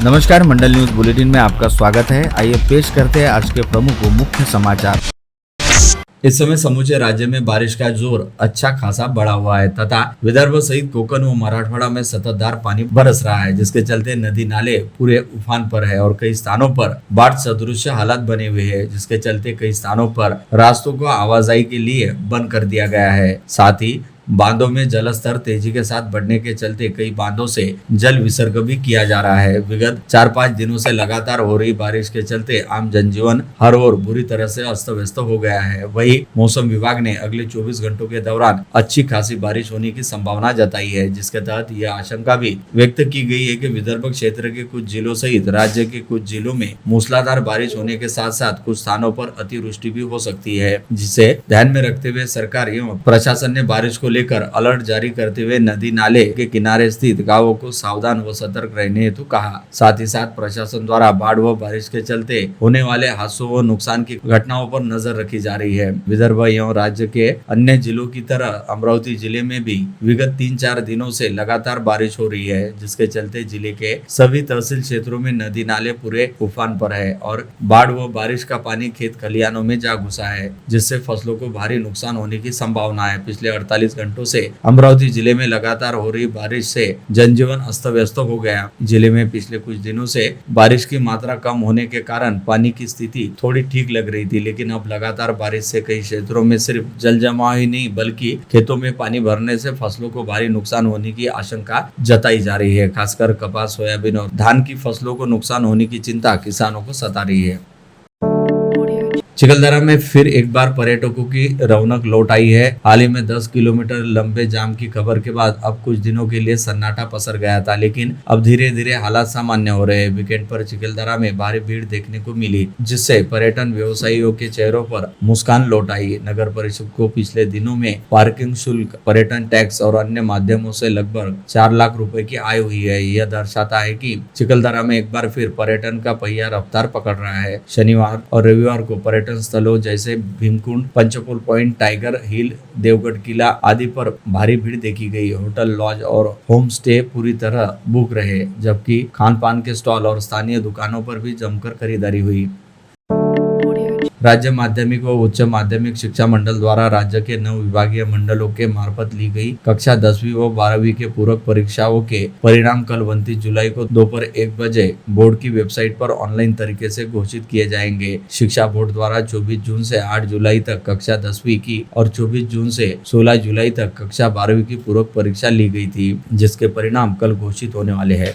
नमस्कार, मंडल news bulletin में आपका स्वागत है। आइए पेश करते हैं आज के प्रमुख व मुख्य समाचार। इस समय समूचे राज्य में बारिश का जोर अच्छा खासा बढ़ा हुआ है तथा विदर्भ सहित कोकण व मराठवाड़ा में सततधार पानी बरस रहा है, जिसके चलते नदी नाले पूरे उफान पर है और कई स्थानों पर बाढ़ सदृश हालात बने हुए हैं, जिसके चलते कई स्थानों पर रास्तों को आवाजाही के लिए बंद कर दिया गया है। साथ ही बांधों में जलस्तर तेजी के साथ बढ़ने के चलते कई बांधों से जल विसर्ग भी किया जा रहा है। विगत 4-5 दिनों से लगातार हो रही बारिश के चलते आम जनजीवन हर ओर बुरी तरह से अस्त व्यस्त हो गया है। वहीं मौसम विभाग ने अगले 24 घंटों के दौरान अच्छी खासी बारिश होने की संभावना जताई है, जिसके तहत यह आशंका भी व्यक्त की गई है कि विदर्भ क्षेत्र के कुछ जिलों सहित राज्य के कुछ जिलों में मूसलाधार बारिश होने के साथ साथ कुछ स्थानों पर अतिवृष्टि भी हो सकती है, जिसे ध्यान में रखते हुए सरकार एवं प्रशासन ने बारिश को लेकर अलर्ट जारी करते हुए नदी नाले के किनारे स्थित गांवों को सावधान व सतर्क रहने हेतु कहा। साथ ही साथ प्रशासन द्वारा बाढ़ व बारिश के चलते होने वाले हादसों व नुकसान की घटनाओं पर नजर रखी जा रही है। विदर्भ एवं राज्य के अन्य जिलों की तरह अमरावती जिले में भी विगत 3-4 दिनों से लगातार बारिश हो रही है, जिसके चलते जिले के सभी तहसील क्षेत्रों में नदी नाले पूरे उफान पर है और बाढ़ व बारिश का पानी खेत खलिहानों में जा घुसा है, जिससे फसलों को भारी नुकसान होने की संभावना है। पिछले 48 घंटों से अमरावती जिले में लगातार हो रही बारिश से जनजीवन अस्त व्यस्त हो गया। जिले में पिछले कुछ दिनों से बारिश की मात्रा कम होने के कारण पानी की स्थिति थोड़ी ठीक लग रही थी, लेकिन अब लगातार बारिश से कई क्षेत्रों में सिर्फ जल जमाव ही नहीं बल्कि खेतों में पानी भरने से फसलों को भारी नुकसान होने की आशंका जताई जा रही है। खासकर कपास, सोयाबीन और धान की फसलों को नुकसान होने की चिंता किसानों को सता रही है। चिखलदरा में फिर एक बार पर्यटकों की रौनक लौट आई है। हाल ही में 10 किलोमीटर लंबे जाम की खबर के बाद अब कुछ दिनों के लिए सन्नाटा पसर गया था, लेकिन अब धीरे धीरे हालात सामान्य हो रहे हैं। वीकेंड पर चिखलदरा में भारी भीड़ देखने को मिली, जिससे पर्यटन व्यवसायियों के चेहरों पर मुस्कान लौट आई। नगर परिषद को पिछले दिनों में पार्किंग शुल्क, पर्यटन टैक्स और अन्य माध्यमों से लगभग 4 लाख रुपए की आय हुई है। यह दर्शाता है कि चिखलदरा में एक बार फिर पर्यटन का पहिया रफ्तार पकड़ रहा है। शनिवार और रविवार को पर्यटन स्थलों जैसे भीमकुंड, पंचपोल पॉइंट, टाइगर हिल, देवगढ़ किला आदि पर भारी भीड़ देखी गई। होटल, लॉज और होम स्टे पूरी तरह बुक रहे, जबकि खान पान के स्टॉल और स्थानीय दुकानों पर भी जमकर खरीदारी हुई। राज्य माध्यमिक व उच्च माध्यमिक शिक्षा मंडल द्वारा राज्य के 9 विभागीय मंडलों के मार्फत ली गई कक्षा 10वीं व 12वीं के पूरक परीक्षाओं के परिणाम कल 29 जुलाई को दोपहर 1 बजे बोर्ड की वेबसाइट पर ऑनलाइन तरीके से घोषित किए जाएंगे। शिक्षा बोर्ड द्वारा 24 जून से 8 जुलाई तक कक्षा 10वीं की और 24 जून से 16 जुलाई तक कक्षा 12वीं की पूरक परीक्षा ली गई थी, जिसके परिणाम कल घोषित होने वाले हैं।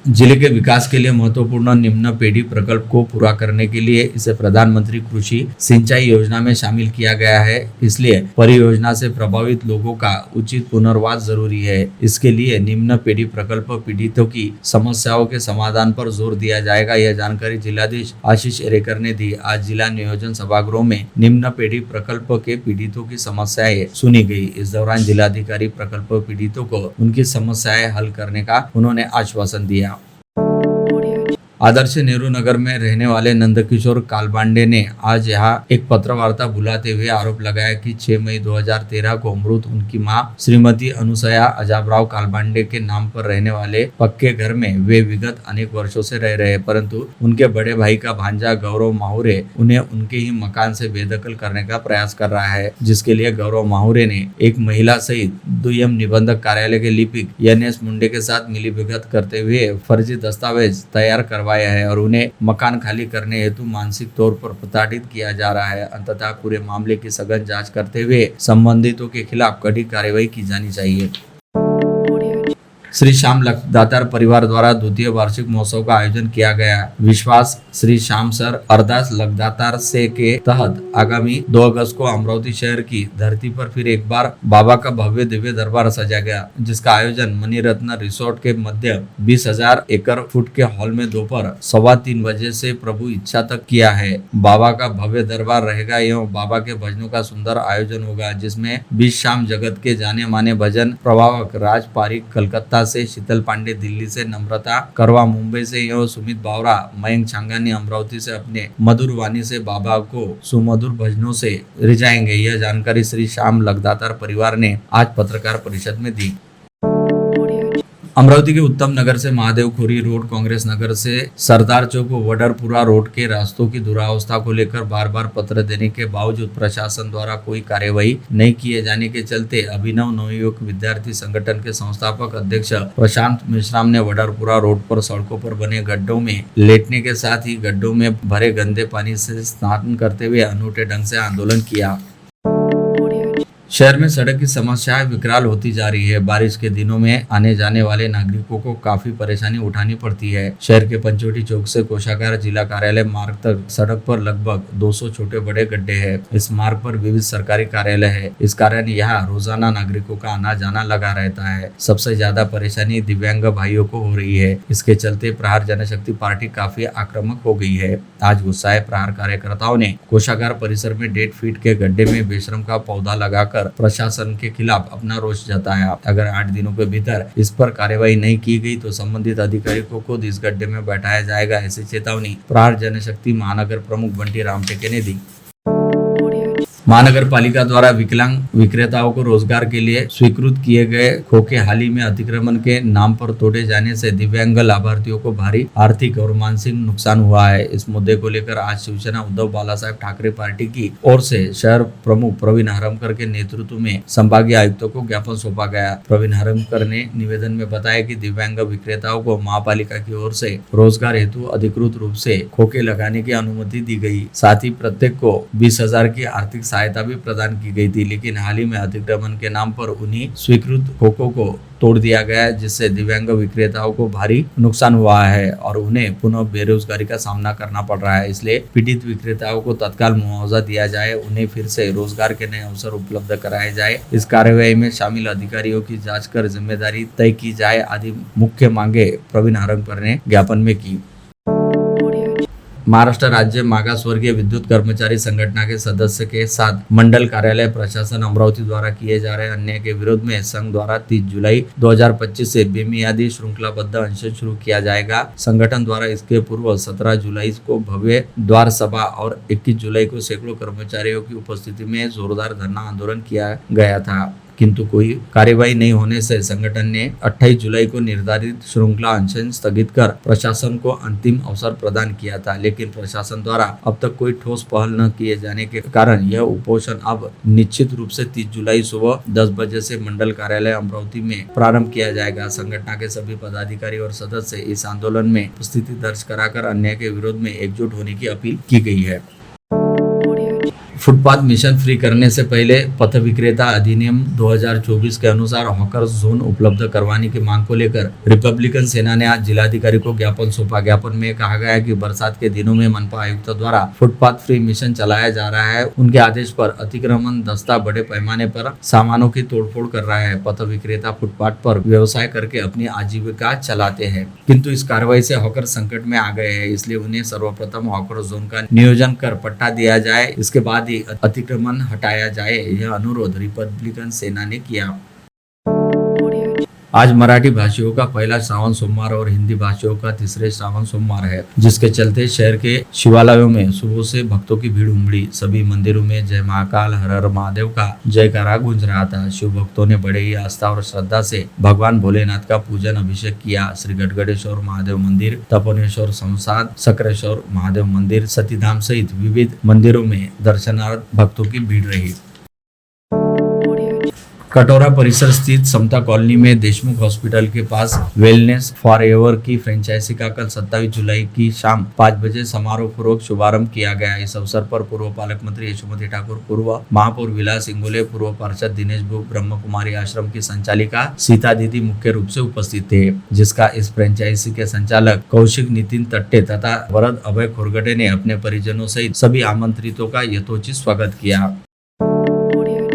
जिले के विकास के लिए महत्वपूर्ण निम्न पेड़ी प्रकल्प को पूरा करने के लिए इसे प्रधानमंत्री कृषि सिंचाई योजना में शामिल किया गया है। इसलिए परियोजना से प्रभावित लोगों का उचित पुनर्वास जरूरी है। इसके लिए निम्न पेड़ी प्रकल्प पीड़ितों की समस्याओं के समाधान पर जोर दिया जाएगा। यह जानकारी जिलाधीश आशीष एरेकर ने दी। आज जिला नियोजन सभागृह में निम्न पेड़ी प्रकल्प के पीड़ितों की समस्याएं सुनी गई। इस दौरान जिलाधिकारी प्रकल्प पीड़ितों को उनकी समस्याएं हल करने का उन्होंने आश्वासन दिया। आदर्श नेहरू नगर में रहने वाले नंदकिशोर कालबांडे ने आज यहाँ एक पत्रवार्ता बुलाते हुए आरोप लगाया कि 6 मई 2013 को मृत उनकी मां श्रीमती अनुसया अजाबराव कालबांडे के नाम पर रहने वाले पक्के घर में वे विगत अनेक वर्षों से रह रहे, परंतु उनके बड़े भाई का भांजा गौरव माहुरे उन्हें उनके ही मकान से बेदखल करने का प्रयास कर रहा है, जिसके लिए गौरव माहुरे ने एक महिला सहित दुय्यम निबंधक कार्यालय के लिपिक NS मुंडे के साथ मिलीभगत करते हुए फर्जी दस्तावेज तैयार करवाया है और उन्हें मकान खाली करने हेतु मानसिक तौर पर प्रताड़ित किया जा रहा है। अंततः पूरे मामले की सघन जांच करते हुए संबंधितों के खिलाफ कड़ी कार्रवाई की जानी चाहिए। श्री श्याम लखदातार परिवार द्वारा द्वितीय वार्षिक महोत्सव का आयोजन किया गया। विश्वास श्री श्याम सर अरदास लखदातार से के तहत आगामी 2 अगस्त को अमरावती शहर की धरती पर फिर एक बार बाबा का भव्य दिव्य दरबार सजा गया, जिसका आयोजन मणिरत्न रिसोर्ट के मध्य 20,000 एकड़ फुट के हॉल में दोपहर 3:15 बजे से प्रभु इच्छा तक किया है। बाबा का भव्य दरबार रहेगा एवं बाबा के भजनों का सुंदर आयोजन होगा, जिसमें बीच शाम जगत के जाने माने भजन प्रभावक राज पारिक कलकत्ता से, शीतल पांडे दिल्ली से, नम्रता करवा मुंबई से एवं सुमित बावरा मयंक छांगानी अमरावती से अपने मधुर वाणी से बाबा को सुमधुर भजनों से रिझाएंगे। यह जानकारी श्री श्याम लखदातार परिवार ने आज पत्रकार परिषद में दी। अमरावती के उत्तम नगर से महादेव खोरी रोड, कांग्रेस नगर से सरदार चौक व वडरपुरा रोड के रास्तों की दुरावस्था को लेकर बार बार पत्र देने के बावजूद प्रशासन द्वारा कोई कार्यवाही नहीं किए जाने के चलते अभिनव नवयुवक विद्यार्थी संगठन के संस्थापक अध्यक्ष प्रशांत मेश्राम ने वडरपुरा रोड पर सड़कों पर बने गड्ढों में लेटने के साथ ही गड्ढों में भरे गंदे पानी से स्नान करते हुए अनूठे ढंग से आंदोलन किया। शहर में सड़क की समस्याएं विकराल होती जा रही है। बारिश के दिनों में आने जाने वाले नागरिकों को काफी परेशानी उठानी पड़ती है। शहर के पंचवटी चौक से कोषागार जिला कार्यालय मार्ग तक सड़क पर लगभग 200 छोटे बड़े गड्ढे हैं। इस मार्ग पर विविध सरकारी कार्यालय है। इस कारण यहाँ रोजाना नागरिकों का आना जाना लगा रहता है। सबसे ज्यादा परेशानी दिव्यांग भाइयों को हो रही है। इसके चलते प्रहार जनशक्ति पार्टी काफी आक्रामक हो गई है। आज गुस्साए प्रहार कार्यकर्ताओं ने कोषागार परिसर में 1.5 फीट के गड्ढे में बेशरम का पौधा लगाकर प्रशासन के खिलाफ अपना रोष जताया। अगर 8 दिनों के भीतर इस पर कार्यवाही नहीं की गई तो संबंधित अधिकारी को खुद इस गड्ढे में बैठाया जाएगा, ऐसी चेतावनी प्रहार जनशक्ति महानगर प्रमुख बंटी रामटेके ने दी। महानगर पालिका द्वारा विकलांग विक्रेताओं को रोजगार के लिए स्वीकृत किए गए खोखे हाल ही में अतिक्रमण के नाम पर तोड़े जाने से दिव्यांग लाभार्थियों को भारी आर्थिक और मानसिक नुकसान हुआ है। इस मुद्दे को लेकर आज शिवसेना उद्धव बालासाहेब ठाकरे पार्टी की ओर से शहर प्रमुख प्रवीण हरमकर के नेतृत्व में संभागीय आयुक्तों को ज्ञापन सौंपा गया। प्रवीण हरमकर ने निवेदन में बताया कि दिव्यांग विक्रेताओं को महापालिका की ओर से रोजगार हेतु अधिकृत रूप से खोखे लगाने की अनुमति दी गई। साथ ही प्रत्येक को 20,000 की आर्थिक सहायता भी प्रदान की गई थी, लेकिन हाल ही में अतिक्रमण के नाम पर उन्हीं स्वीकृत खोखों को तोड़ दिया गया, जिससे दिव्यांग विक्रेताओं को भारी नुकसान हुआ है और उन्हें पुनः बेरोजगारी का सामना करना पड़ रहा है। इसलिए पीड़ित विक्रेताओं को तत्काल मुआवजा दिया जाए, उन्हें फिर से रोजगार के नए अवसर उपलब्ध कराए जाए, इस कार्यवाही में शामिल अधिकारियों की जांच कर जिम्मेदारी तय की जाए आदि मुख्य मांगे प्रवीण हरमकर ने ज्ञापन में की। महाराष्ट्र राज्य मागासवर्गीय विद्युत कर्मचारी संगठन के सदस्य के साथ मंडल कार्यालय प्रशासन अमरावती द्वारा किए जा रहे अन्याय के विरोध में संघ द्वारा 30 जुलाई 2025 से बेमियादी श्रृंखलाबद्ध अनशन शुरू किया जाएगा। संगठन द्वारा इसके पूर्व 17 जुलाई को भव्य द्वार सभा और 21 जुलाई को सैकड़ों कर्मचारियों की उपस्थिति में जोरदार धरना आंदोलन किया गया था, किंतु कोई कार्यवाही नहीं होने से संगठन ने 28 जुलाई को निर्धारित श्रृंखला अनशन स्थगित कर प्रशासन को अंतिम अवसर प्रदान किया था, लेकिन प्रशासन द्वारा अब तक कोई ठोस पहल न किए जाने के कारण यह उपोषण अब निश्चित रूप से 30 जुलाई सुबह 10 बजे से मंडल कार्यालय अमरावती में प्रारंभ किया जाएगा। संगठन के सभी पदाधिकारी और सदस्य इस आंदोलन में उपस्थिति दर्ज कराकर अन्याय के विरोध में एकजुट होने की अपील की गई है। फुटपाथ मिशन फ्री करने से पहले पथ विक्रेता अधिनियम 2024 के अनुसार हॉकर जोन उपलब्ध करवाने की मांग को लेकर रिपब्लिकन सेना ने आज जिलाधिकारी को ज्ञापन सौंपा। ज्ञापन में कहा गया कि बरसात के दिनों में मनपा आयुक्त द्वारा फुटपाथ फ्री मिशन चलाया जा रहा है। उनके आदेश पर अतिक्रमण दस्ता बड़े पैमाने पर सामानों की तोड़फोड़ कर रहा है। पथ विक्रेता फुटपाथ पर व्यवसाय करके अपनी आजीविका चलाते हैं, किंतु इस कार्रवाई से हॉकर संकट में आ गए हैं। इसलिए उन्हें सर्वप्रथम हॉकर जोन का नियोजन कर पट्टा दिया जाए, इसके बाद अतिक्रमण हटाया जाए, यह अनुरोध रिपब्लिकन सेना ने किया। आज मराठी भाषियों का पहला श्रावण सोमवार और हिंदी भाषियों का तीसरे श्रावण सोमवार है, जिसके चलते शहर के शिवालयों में सुबह से भक्तों की भीड़ उमड़ी। सभी मंदिरों में जय महाकाल हर हर महादेव का जयकारा गूंज रहा था। शिव भक्तों ने बड़े ही आस्था और श्रद्धा से भगवान भोलेनाथ का पूजन अभिषेक किया। श्री गढ़गढ़ेश्वर महादेव मंदिर, तपोनेश्वर संसाद, सक्रेश्वर महादेव मंदिर, सतीधाम सहित विविध मंदिरों में दर्शनार्थ भक्तों की भीड़ रही। कटोरा परिसर स्थित समता कॉलोनी में देशमुख हॉस्पिटल के पास वेलनेस फॉर एवर की फ्रेंचाइजी का कल 27 जुलाई की शाम 5 बजे समारोह पूर्वक शुभारंभ किया गया। इस अवसर पर पूर्व पालक मंत्री यशोमती ठाकुर, पूर्व महापौर विलास इंगोले, पूर्व पार्षद दिनेश बुक, ब्रह्म कुमारी आश्रम की संचालिका सीता दीदी मुख्य रूप से उपस्थित थे, जिसका इस फ्रेंचाइजी के संचालक कौशिक नितिन तट्टे तथा वरद अभय खोरगटे ने अपने परिजनों सहित सभी आमंत्रितों का यथोचित स्वागत किया।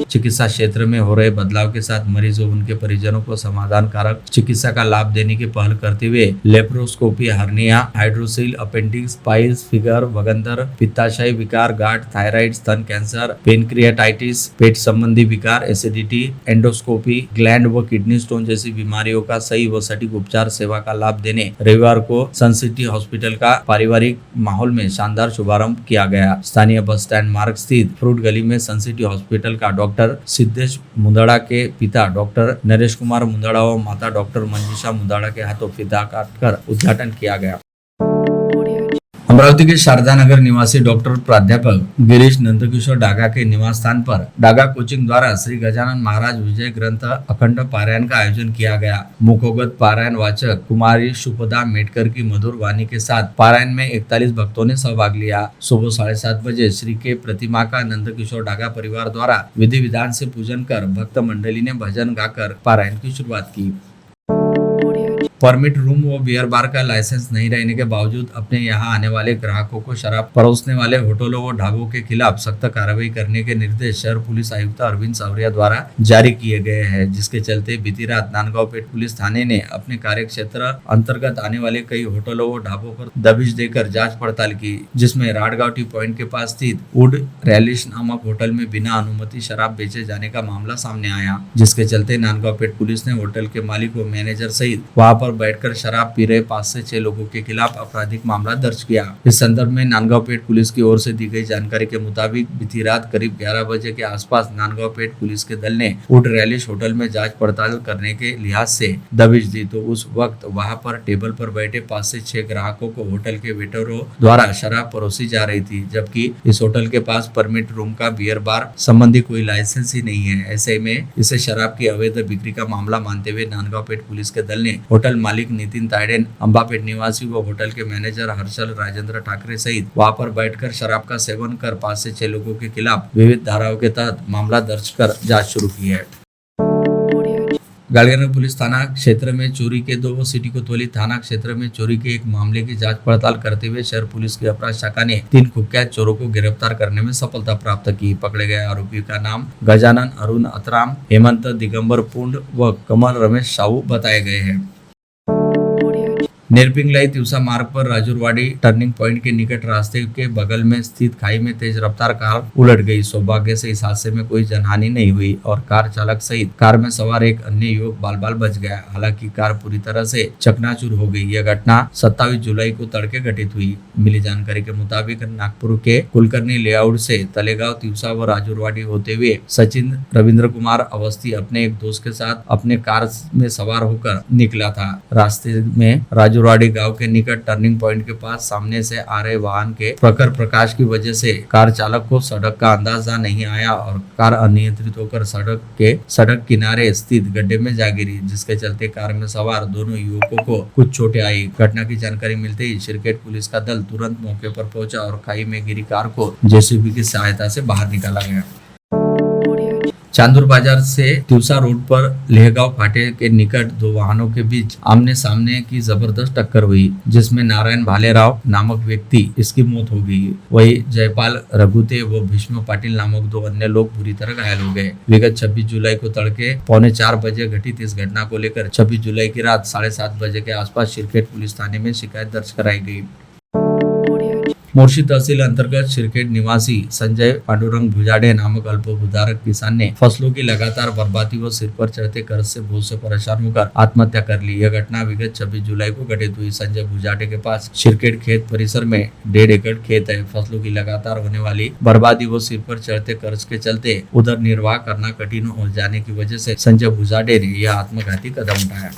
चिकित्सा क्षेत्र में हो रहे बदलाव के साथ मरीजों उनके परिजनों को समाधानकारक चिकित्सा का लाभ देने की पहल करते हुए laparoscopy, hernia, hydrocele, appendix, piles, फिगर, वगंतर, पित्ताशय विकार, गांठ, थायराइड, स्तन कैंसर, पेनक्रियाटाइटिस, पेट संबंधी विकार, एसिडिटी, एंडोस्कोपी, ग्लैंड व किडनी स्टोन जैसी बीमारियों का सही व सटीक उपचार सेवा का लाभ देने रविवार को सन सिटी हॉस्पिटल का पारिवारिक माहौल में शानदार शुभारंभ किया गया। स्थानीय बस स्टैंड मार्ग स्थित फ्रूट गली में सन सिटी हॉस्पिटल का डॉक्टर डॉक्टर सिद्धेश मुंदड़ा के पिता डॉक्टर नरेश कुमार मुंदड़ा व माता डॉक्टर मंजुषा मुंदड़ा के हाथों फीता काटकर उद्घाटन किया गया। अमरावती के शारदा नगर निवासी डॉक्टर प्राध्यापक गिरीश नंदकिशोर डागा के निवास स्थान पर डागा कोचिंग द्वारा श्री गजानन महाराज विजय ग्रंथ अखंड पारायण का आयोजन किया गया। मुखोगत पारायण वाचक कुमारी शुभदा मेटकर की मधुर वाणी के साथ पारायण में 41 भक्तों ने सहभाग लिया। सुबह 7:30 बजे श्री के प्रतिमा का नंदकिशोर डागा परिवार द्वारा विधि विधान से पूजन कर भक्त मंडली ने भजन गाकर पारायण की शुरुआत की। परमिट रूम व बियर बार का लाइसेंस नहीं रहने के बावजूद अपने यहां आने वाले ग्राहकों को शराब परोसने वाले होटलों व ढाबों के खिलाफ सख्त कार्रवाई करने के निर्देश शहर पुलिस आयुक्त अरविंद सावरिया द्वारा जारी किए गए हैं, जिसके चलते बीती रात नांदगांवपेट पुलिस थाने ने अपने कार्य क्षेत्र अंतर्गत आने वाले कई होटलों व ढाबों पर दबिश देकर जाँच पड़ताल की, जिसमें राडगांव टी पॉइंट के पास स्थित वुड रैलिश नामक होटल में बिना अनुमति शराब बेचे जाने का मामला सामने आया, जिसके चलते नांदगांवपेट पुलिस ने होटल के मालिक व मैनेजर सहित वहां पर बैठकर शराब पी रहे 5 से 6 लोगों के खिलाफ आपराधिक मामला दर्ज किया। इस संदर्भ में नांदगांवपेट पुलिस की ओर से दी गई जानकारी के मुताबिक बीती रात करीब 11 बजे के आसपास नांदगांवपेट पुलिस के दल ने वुड रैलिश होटल में जांच पड़ताल करने के लिहाज से दबिश दी, तो उस वक्त वहां पर टेबल पर बैठे 5 से 6 ग्राहकों को होटल के वेटरों द्वारा शराब परोसी जा रही थी, जबकि इस होटल के पास परमिट रूम का बियर बार संबंधी कोई लाइसेंस ही नहीं है। ऐसे में इसे शराब की अवैध बिक्री का मामला मानते हुए नांदगांवपेट पुलिस के दल ने होटल मालिक नितिन तायडेन, अंबापेट निवासी व होटल के मैनेजर हर्षल राजेंद्र ठाकरे सहित वहां पर बैठकर शराब का सेवन कर 5 से 6 लोगों के खिलाफ विविध धाराओं के तहत मामला दर्ज कर जांच शुरू की है। गाड़ीनगर पुलिस थाना क्षेत्र में चोरी के 2 व सिटी कोतवाली थाना क्षेत्र में चोरी के एक मामले की जांच पड़ताल करते हुए शहर पुलिस की अपराध शाखा ने 3 कुख्यात चोरों को गिरफ्तार करने में सफलता प्राप्त की। पकड़े गए आरोपियों का नाम गजानन अरुण अतराम, हेमंत दिगंबर पुंड व कमल रमेश साहू बताए गए हैं। नेरपिंगलाई तिवसा मार्ग पर राजूरवाड़ी टर्निंग पॉइंट के निकट रास्ते के बगल में स्थित खाई में तेज रफ्तार कार उलट गई। सौभाग्य से इस हादसे में कोई जनहानि नहीं हुई और कार चालक सहित कार में सवार एक अन्य युवक बाल बाल बच गया। हालांकि कार पूरी तरह से चकनाचूर हो गई। यह घटना 27 जुलाई को तड़के घटित हुई। मिली जानकारी के मुताबिक नागपुर के कुलकर्णी लेआउट से तलेगांव, तिवसा व राजूरवाड़ी होते हुए सचिन रविंद्र कुमार अवस्थी अपने एक दोस्त के साथ अपने कार में सवार होकर निकला था। रास्ते में राजूरवाड़ी गांव के निकट टर्निंग पॉइंट के पास सामने से आ रहे वाहन के प्रखर प्रकाश की वजह से कार चालक को सड़क का अंदाजा नहीं आया और कार अनियंत्रित होकर सड़क किनारे स्थित गड्ढे में जा गिरी, जिसके चलते कार में सवार दोनों युवकों को कुछ चोटें आई। घटना की जानकारी मिलते ही शिरकेट पुलिस का दल तुरंत मौके पर पहुंचा और खाई में गिरी कार को जेसीबी की सहायता से बाहर निकाला गया। चांदूर बाजार से तिवसा रोड पर लेहगांव फाटे के निकट 2 वाहनों के बीच आमने सामने की जबरदस्त टक्कर हुई, जिसमें नारायण भालेराव नामक व्यक्ति इसकी मौत हो गई। वही जयपाल रघुते व भीष्म पाटिल नामक 2 अन्य लोग बुरी तरह घायल हो गए। विगत 26 जुलाई को तड़के 3:45 बजे घटित इस घटना को लेकर 26 जुलाई की रात 7:30 बजे के आसपास शिरकेट पुलिस थाने में शिकायत दर्ज कराई गई। मोर्शी तहसील अंतर्गत शिरकेट निवासी संजय पांडुरंग भुजाडे नामक अल्पभूधारक किसान ने फसलों की लगातार बर्बादी व सिर पर चढ़ते कर्ज से बहुत से परेशान होकर आत्महत्या कर ली। यह घटना विगत 26 जुलाई को घटित हुई। संजय भुजाडे के पास शिरकेट खेत परिसर में 1.5 एकड़ खेत है। फसलों की लगातार होने वाली बर्बादी व सिर पर चढ़ते कर्ज के चलते उधर निर्वाह करना कठिन हो जाने की वजह से संजय भुजाडे ने यह आत्मघाती कदम उठाया।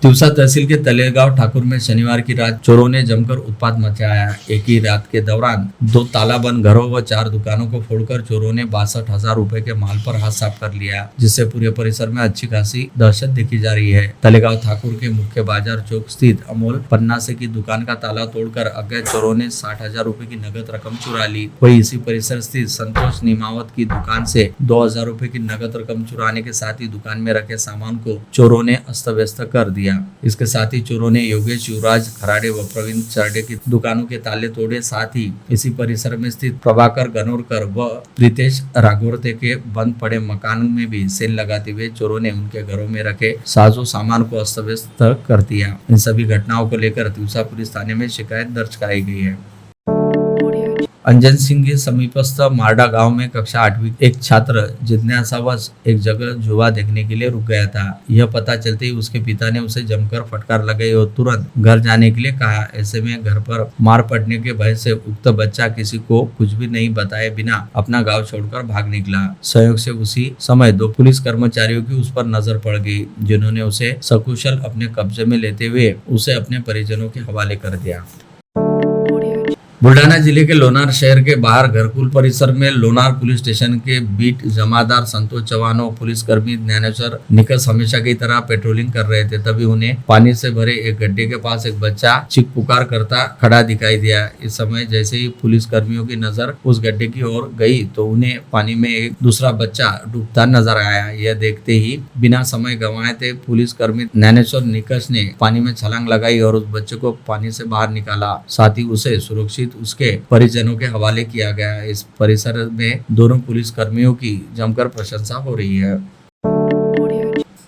तिवसा तहसील के तलेगांव ठाकुर में शनिवार की रात चोरों ने जमकर उत्पात मचाया। एक ही रात के दौरान 2 तालाबंद घरों व 4 दुकानों को फोड़कर चोरों ने 62,000 रुपए के माल पर हाथ साफ कर लिया, जिससे पूरे परिसर में अच्छी खासी दहशत देखी जा रही है। तलेगांव ठाकुर के मुख्य बाजार चौक स्थित अमोल पन्नासे की दुकान का ताला तोड़कर अज्ञात चोरों ने 60,000 रुपए की नगद रकम चुरा ली। वही इसी परिसर स्थित संतोष निमावत की दुकान से 2,000 रुपए की नगद रकम चुराने के साथ ही दुकान में रखे सामान को चोरों ने अस्त व्यस्त कर दिया। इसके साथ ही चोरों ने योगेश युवराज खराड़े व प्रवीण चरडे की दुकानों के ताले तोड़े। साथ ही इसी परिसर में स्थित प्रभाकर गनोरकर व प्रीतेश राघोरते के बंद पड़े मकान में भी सेल लगाते हुए चोरों ने उनके घरों में रखे साजो सामान को अस्त व्यस्त कर दिया। इन सभी घटनाओं को लेकर तिवसा पुलिस थाने में शिकायत दर्ज कराई गई है। अंजन सिंह के समीपस्थ मारडा गांव में कक्षा 8वीं एक छात्र जिज्ञासावश एक जगह जुआ देखने के लिए रुक गया था। यह पता चलते ही उसके पिता ने उसे जमकर फटकार लगाई और तुरंत घर जाने के लिए कहा। ऐसे में घर पर मार पड़ने के भय से उक्त बच्चा किसी को कुछ भी नहीं बताए बिना अपना गांव छोड़कर भाग निकला। संयोग से उसी समय 2 पुलिस कर्मचारियों की उस पर नजर पड़ गई, जिन्होंने उसे सकुशल अपने कब्जे में लेते हुए उसे अपने परिजनों के हवाले कर दिया। बुल्ढाना जिले के लोनार शहर के बाहर घरकुल परिसर में लोनार पुलिस स्टेशन के बीट जमादार संतोष चौहान और पुलिसकर्मी ज्ञानेश्वर निकस हमेशा की तरह पेट्रोलिंग कर रहे थे। तभी उन्हें पानी से भरे एक गड्ढे के पास एक बच्चा चीख पुकार करता खड़ा दिखाई दिया। इस समय जैसे ही पुलिस कर्मियों की नजर उस गड्ढे की ओर गई तो उन्हें पानी में एक दूसरा बच्चा डूबता नजर आया। यह देखते ही बिना समय गंवाए थे पुलिस कर्मी ज्ञानेश्वर निकस ने पानी में छलांग लगाई और उस बच्चे को पानी से बाहर निकाला। साथ ही उसे सुरक्षित उसके परिजनों के हवाले किया गया। इस परिसर में दोनों पुलिस कर्मियों की जमकर प्रशंसा हो रही है।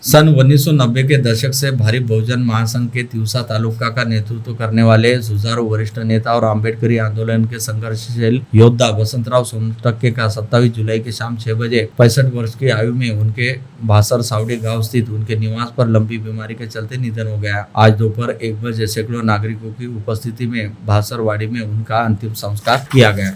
सन 1990 के दशक से भारी बहुजन महासंघ के तिवसा तालुका का नेतृत्व करने वाले जुझारू वरिष्ठ नेता और अम्बेडकरी आंदोलन के संघर्षशील योद्धा वसंतराव सोनटक्के का 27 जुलाई की शाम 6 बजे 65 वर्ष की आयु में उनके भासर सावड़ी गांव स्थित उनके निवास पर लंबी बीमारी के चलते निधन हो गया। आज दोपहर 1 बजे सैकड़ों नागरिकों की उपस्थिति में भासरवाड़ी में उनका अंतिम संस्कार किया गया।